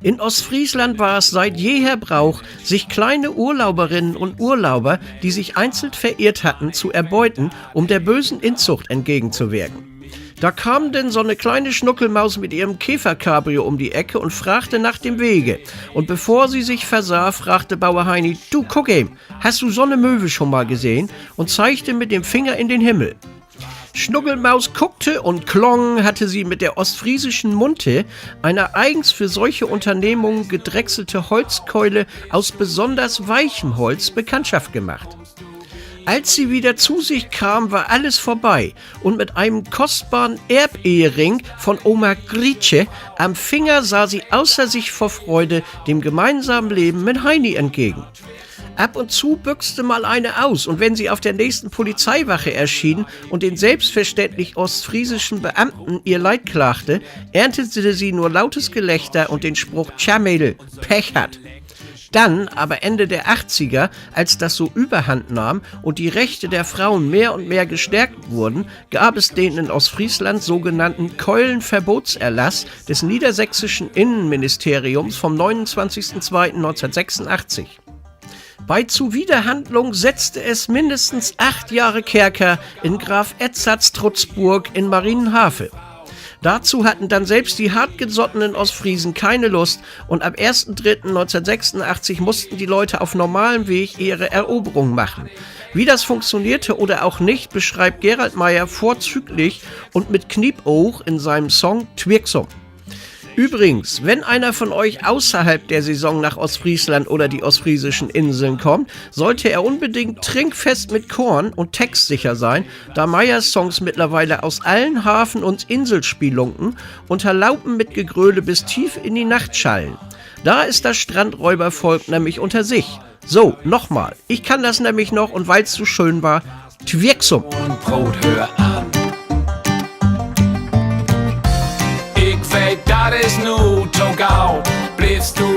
In Ostfriesland war es seit jeher Brauch, sich kleine Urlauberinnen und Urlauber, die sich einzeln verirrt hatten, zu erbeuten, um der bösen Inzucht entgegenzuwirken. Da kam denn so eine kleine Schnuckelmaus mit ihrem Käfercabrio um die Ecke und fragte nach dem Wege. Und bevor sie sich versah, fragte Bauer Heini: Du, guck eben, hast du so eine Möwe schon mal gesehen? Und zeigte mit dem Finger in den Himmel. Schnuckelmaus guckte und klong hatte sie mit der ostfriesischen Munte, einer eigens für solche Unternehmungen gedrechselte Holzkeule aus besonders weichem Holz, Bekanntschaft gemacht. Als sie wieder zu sich kam, war alles vorbei und mit einem kostbaren Erbehering von Oma Grietsche am Finger sah sie außer sich vor Freude dem gemeinsamen Leben mit Heini entgegen. Ab und zu büchste mal eine aus und wenn sie auf der nächsten Polizeiwache erschien und den selbstverständlich ostfriesischen Beamten ihr Leid klagte, erntete sie nur lautes Gelächter und den Spruch: Tja Mädel, Pech hat. Dann, aber Ende der 80er, als das so überhand nahm und die Rechte der Frauen mehr und mehr gestärkt wurden, gab es den in Ostfriesland sogenannten Keulenverbotserlass des niedersächsischen Innenministeriums vom 29.02.1986. Bei Zuwiderhandlung setzte es mindestens 8 Jahre Kerker in Graf Edzards Trutzburg in Marienhafe. Dazu hatten dann selbst die hartgesottenen Ostfriesen keine Lust und am 1.3.1986 mussten die Leute auf normalem Weg ihre Eroberung machen. Wie das funktionierte oder auch nicht, beschreibt Gerald Meyer vorzüglich und mit Kniepauch in seinem Song Twirksum. Übrigens, wenn einer von euch außerhalb der Saison nach Ostfriesland oder die ostfriesischen Inseln kommt, sollte er unbedingt trinkfest mit Korn und textsicher sein, da Meyers Songs mittlerweile aus allen Hafen- und Inselspielunken unter Laupen mit Gegröle bis tief in die Nacht schallen. Da ist das Strandräubervolk nämlich unter sich. So, nochmal, ich kann das nämlich noch und weil's so schön war, Twirksum. Und Brot, hör an. Ik weet dat is nu te gauw. Blijfst du